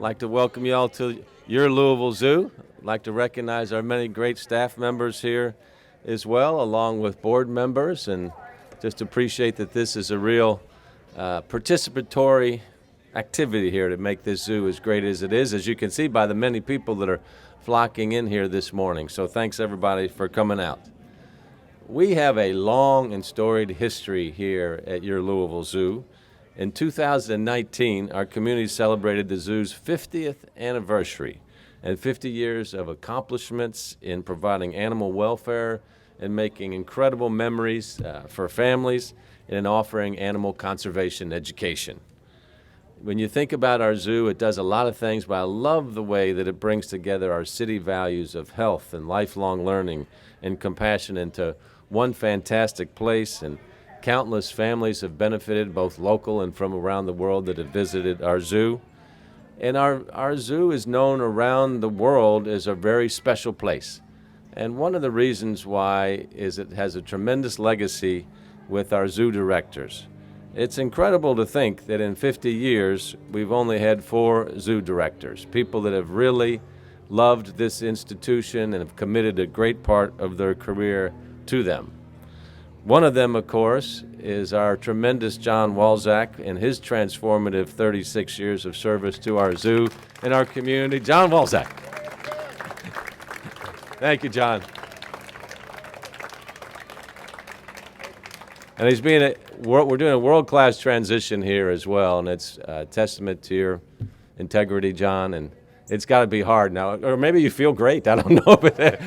like to welcome you all to your Louisville Zoo. I'd like to recognize our many great staff members here as well, along with board members, and just appreciate that this is a real participatory activity here to make this zoo as great as it is, as you can see by the many people that are flocking in here this morning. So thanks everybody for coming out. We have a long and storied history here at your Louisville Zoo. In 2019, our community celebrated the zoo's 50th anniversary and 50 years of accomplishments in providing animal welfare and making incredible memories for families and in offering animal conservation education. When you think about our zoo, it does a lot of things, but I love the way that it brings together our city values of health and lifelong learning and compassion into one fantastic place, and countless families have benefited, both local and from around the world, that have visited our zoo. And our zoo is known around the world as a very special place. And one of the reasons why is it has a tremendous legacy with our zoo directors. It's incredible to think that in 50 years, we've only had 4 zoo directors, people that have really loved this institution and have committed a great part of their career to them. One of them, of course, is our tremendous John Walzak and his transformative 36 years of service to our zoo and our community. John Walzak. Thank you, John. And we're doing a world-class transition here as well, and it's a testament to your integrity, John, and it's got to be hard now, or maybe you feel great. I don't know, but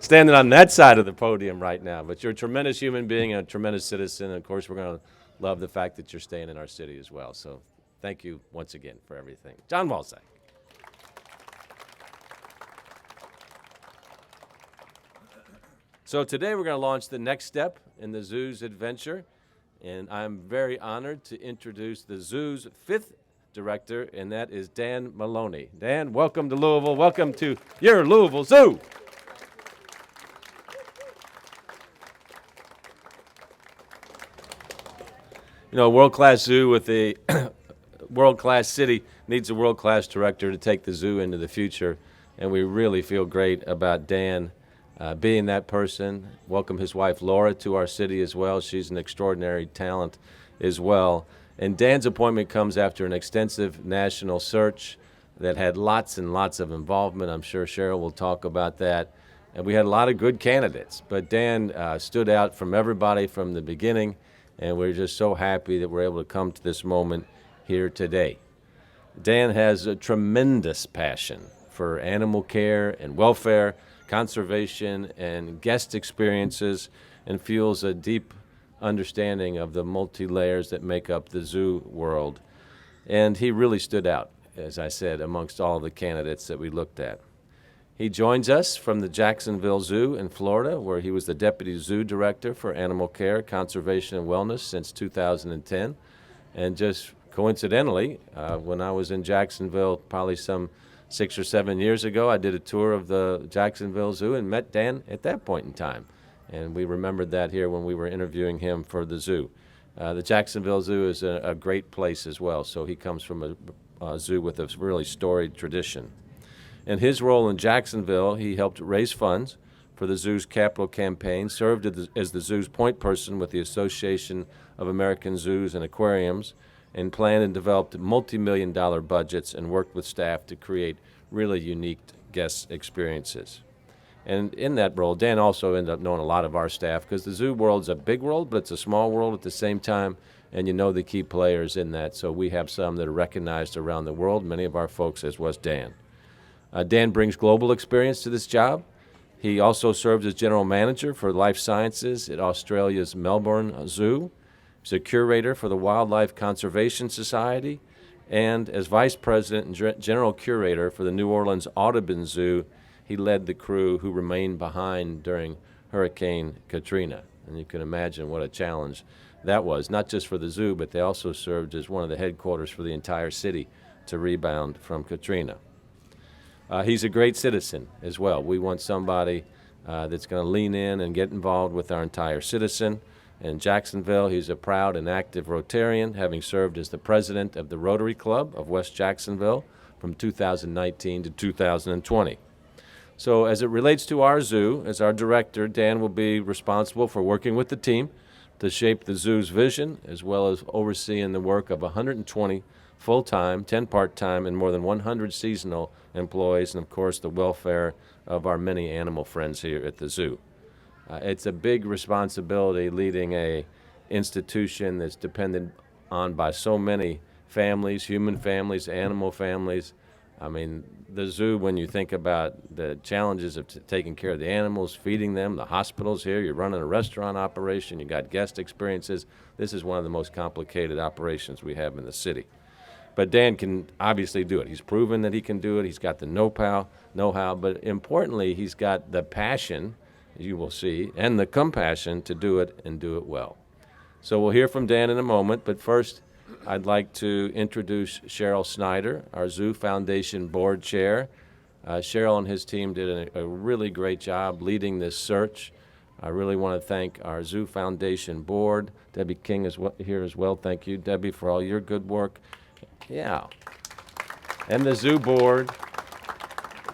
standing on that side of the podium right now. But you're a tremendous human being and a tremendous citizen. And of course, we're going to love the fact that you're staying in our city as well. So thank you once again for everything. John Walzak. So today we're going to launch the next step in the zoo's adventure, and I'm very honored to introduce the zoo's 5th director, and that is Dan Maloney. Dan, welcome to Louisville. Welcome to your Louisville Zoo. A world-class zoo with a world-class city needs a world-class director to take the zoo into the future, and we really feel great about Dan being that person. Welcome his wife Laura to our city as well. She's an extraordinary talent as well. And Dan's appointment comes after an extensive national search that had lots and lots of involvement. I'm sure Cheryl will talk about that. And we had a lot of good candidates, but Dan stood out from everybody from the beginning, and we're just so happy that we're able to come to this moment here today. Dan has a tremendous passion for animal care and welfare, conservation, and guest experiences, and feels a deep understanding of the multi-layers that make up the zoo world. And he really stood out, as I said, amongst all the candidates that we looked at. He joins us from the Jacksonville Zoo in Florida, where he was the Deputy Zoo Director for Animal Care, Conservation, and Wellness since 2010. And just coincidentally, when I was in Jacksonville probably some 6 or 7 years ago, I did a tour of the Jacksonville Zoo and met Dan at that point in time. And we remembered that here when we were interviewing him for the zoo. The Jacksonville Zoo is a great place as well, so he comes from a zoo with a really storied tradition. In his role in Jacksonville, he helped raise funds for the zoo's capital campaign, served as the zoo's point person with the Association of American Zoos and Aquariums, and planned and developed multi-million-dollar budgets and worked with staff to create really unique guest experiences. And in that role, Dan also ended up knowing a lot of our staff, because the zoo world's a big world, but it's a small world at the same time, and you know the key players in that. So we have some that are recognized around the world, many of our folks, as was Dan. Dan brings global experience to this job. He also served as general manager for life sciences at Australia's Melbourne Zoo. He's a curator for the Wildlife Conservation Society, and as vice president and general curator for the New Orleans Audubon Zoo, he led the crew who remained behind during Hurricane Katrina. And you can imagine what a challenge that was, not just for the zoo, but they also served as one of the headquarters for the entire city to rebound from Katrina. He's a great citizen as well. We want somebody that's going to lean in and get involved with our entire citizen. In Jacksonville, he's a proud and active Rotarian, having served as the president of the Rotary Club of West Jacksonville from 2019 to 2020. So as it relates to our zoo, as our director, Dan will be responsible for working with the team to shape the zoo's vision, as well as overseeing the work of 120 full-time, 10 part-time, and more than 100 seasonal employees, and of course the welfare of our many animal friends here at the zoo. It's a big responsibility leading a institution that's depended on by so many families, human families, animal families. I mean, the zoo, when you think about the challenges of taking care of the animals, feeding them, the hospitals here, you're running a restaurant operation, you got guest experiences. This is one of the most complicated operations we have in the city. But Dan can obviously do it. He's proven that he can do it. He's got the know-how, but importantly, he's got the passion, you will see, and the compassion to do it and do it well. So we'll hear from Dan in a moment, but first I'd like to introduce Cheryl Snyder, our Zoo Foundation board chair. Cheryl and his team did a really great job leading this search. I really want to thank our Zoo Foundation board. Debbie King is here as well. Thank you, Debbie, for all your good work. Yeah. And the zoo board.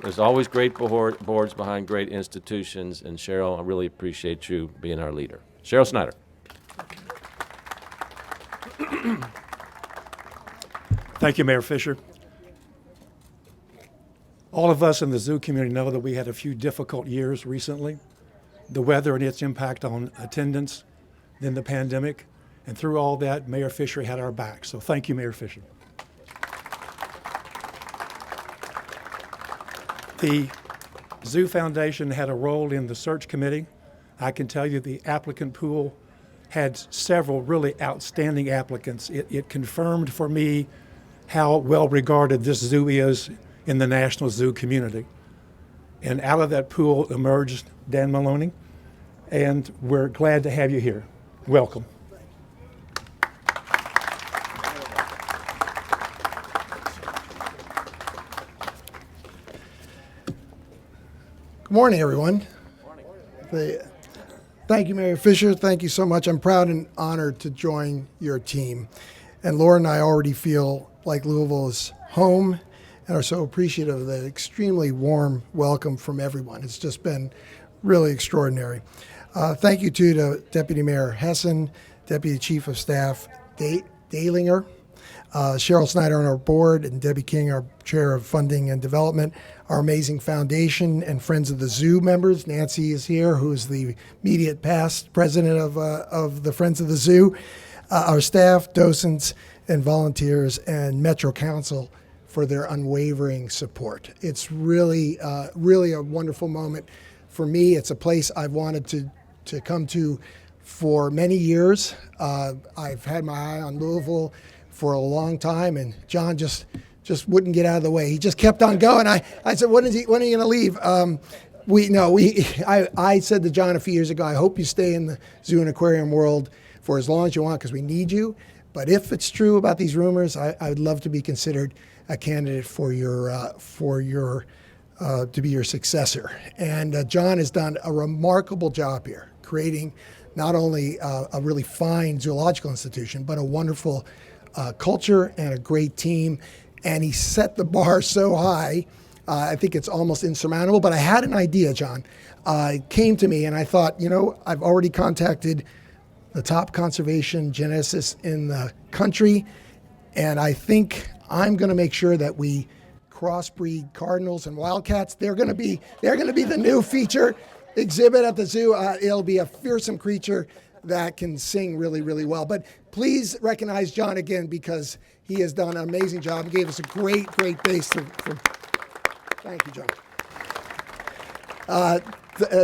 There's always great boards behind great institutions, and Cheryl, I really appreciate you being our leader. Cheryl Snyder. Thank you, Mayor Fisher. All of us in the zoo community know that we had a few difficult years recently. The weather and its impact on attendance, then the pandemic, and through all that, Mayor Fisher had our back. So thank you, Mayor Fisher. The Zoo Foundation had a role in the search committee. I can tell you the applicant pool had several really outstanding applicants. It confirmed for me how well regarded this zoo is in the national zoo community. And out of that pool emerged Dan Maloney, and we're glad to have you here. Welcome. Good morning, everyone. Thank you, Mayor Fisher. Thank you so much. I'm proud and honored to join your team. And Laura and I already feel like Louisville is home and are so appreciative of the extremely warm welcome from everyone. It's just been really extraordinary. Thank you, too, to Deputy Mayor Hessen, Deputy Chief of Staff Dalinger, Cheryl Snyder on our board, and Debbie King, our Chair of Funding and Development, our amazing foundation and Friends of the Zoo members. Nancy is here, who is the immediate past president of the Friends of the Zoo, our staff, docents, and volunteers, and Metro Council for their unwavering support. It's really, really a wonderful moment for me. It's a place I've wanted to come to for many years. I've had my eye on Louisville for a long time, and John just wouldn't get out of the way. He just kept on going. I said, when are you going to leave? I said to John a few years ago, I hope you stay in the zoo and aquarium world for as long as you want, because we need you. But if it's true about these rumors, I would love to be considered a candidate for your to be your successor. And John has done a remarkable job here, creating not only a really fine zoological institution, but a wonderful culture and a great team. And he set the bar so high, I think it's almost insurmountable. But I had an idea, John. It came to me, and I thought, I've already contacted the top conservation geneticists in the country, and I think I'm going to make sure that we crossbreed cardinals and wildcats. They're going to be the new feature exhibit at the zoo. It'll be a fearsome creature that can sing really, really well. But please recognize John again, because he has done an amazing job. He gave us a great base. Thank you, John.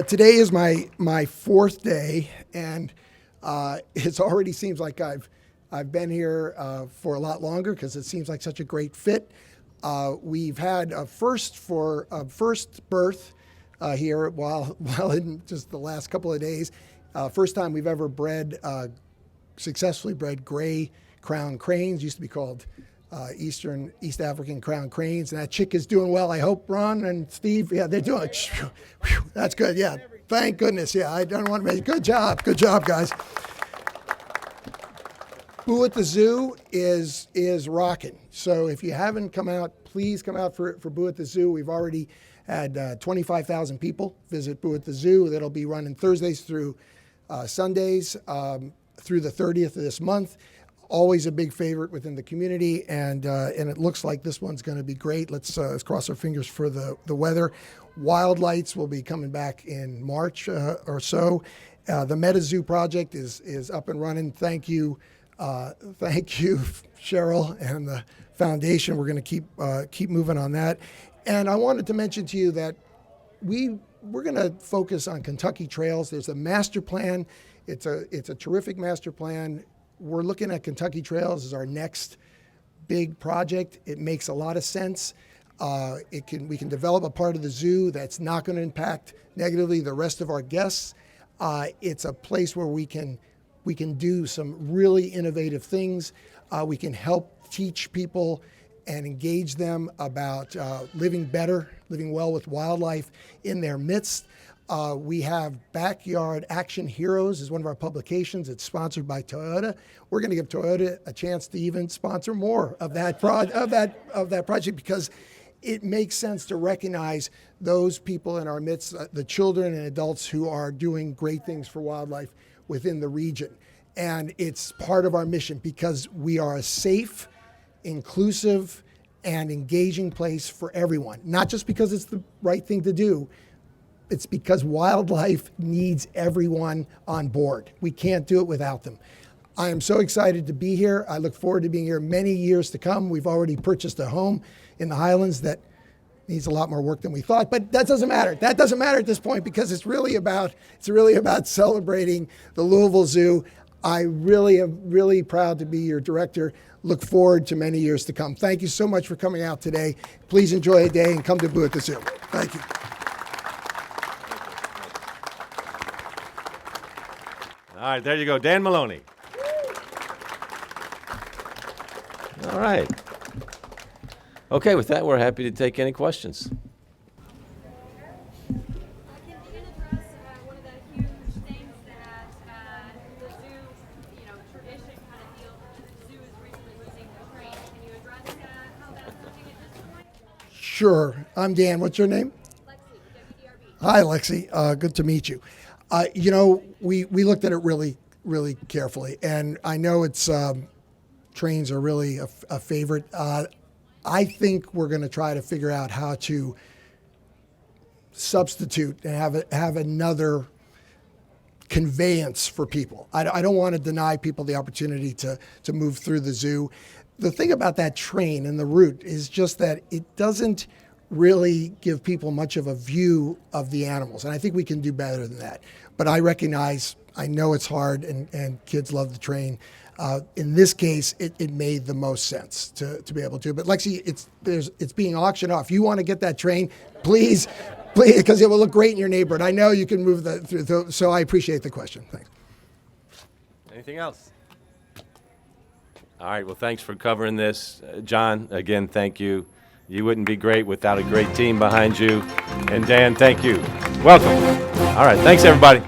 Today is my fourth day, and it already seems like I've been here for a lot longer, because it seems like such a great fit. We've had a first birth here while in just the last couple of days. First time we've ever successfully bred gray crown cranes. Used to be called East African crown cranes, and that chick is doing well. I hope Ron and Steve, yeah, they're doing. That's good. Yeah, thank goodness. Yeah, I don't want to make. Good job, guys. Boo at the Zoo is rocking. So if you haven't come out, please come out for Boo at the Zoo. We've already had 25,000 people visit Boo at the Zoo. That'll be running Thursdays through Sundays through the 30th of this month. Always a big favorite within the community, and it looks like this one's going to be great. Let's cross our fingers for the weather. Wild Lights will be coming back in March or so. The Meta Zoo project is up and running. Thank you, Cheryl and the foundation. We're going to keep moving on that. And I wanted to mention to you that we're going to focus on Kentucky Trails. There's a master plan. It's a terrific master plan. We're looking at Kentucky Trails as our next big project. It makes a lot of sense. We can develop a part of the zoo that's not going to impact negatively the rest of our guests. It's a place where we can do some really innovative things. We can help teach people and engage them about living better, living well with wildlife in their midst. We have Backyard Action Heroes is one of our publications. It's sponsored by Toyota. We're going to give Toyota a chance to even sponsor more of that project because it makes sense to recognize those people in our midst, the children and adults who are doing great things for wildlife within the region. And it's part of our mission because we are a safe, inclusive, and engaging place for everyone. Not just because it's the right thing to do, it's because wildlife needs everyone on board. We can't do it without them. I am so excited to be here. I look forward to being here many years to come. We've already purchased a home in the Highlands that needs a lot more work than we thought, but that doesn't matter. That doesn't matter at this point because it's really about celebrating the Louisville Zoo. I really am really proud to be your director. Look forward to many years to come. Thank you so much for coming out today. Please enjoy a day and come to Boo at the Zoo. Thank you. All right, there you go, Dan Maloney. All right. Okay, with that, we're happy to take any questions. Can you address one of the huge things that the zoo, tradition kind of deal, the zoo is recently losing the train. Can you address how that's looking at this point? Sure. I'm Dan. What's your name? Lexi, WDRB. Hi, Lexi. Good to meet you. We looked at it really, really carefully, and I know it's trains are really a favorite. I think we're going to try to figure out how to substitute and have another conveyance for people. I don't want to deny people the opportunity to move through the zoo. The thing about that train and the route is just that it doesn't really give people much of a view of the animals. And I think we can do better than that. But I know it's hard and kids love the train. In this case, it made the most sense to be able to. But Lexi, it's being auctioned off. You want to get that train, please, because it will look great in your neighborhood. I know you can move through, so I appreciate the question. Thanks. Anything else? All right, well, thanks for covering this. John, again, thank you. You wouldn't be great without a great team behind you. And Dan, thank you. Welcome. All right, thanks, everybody.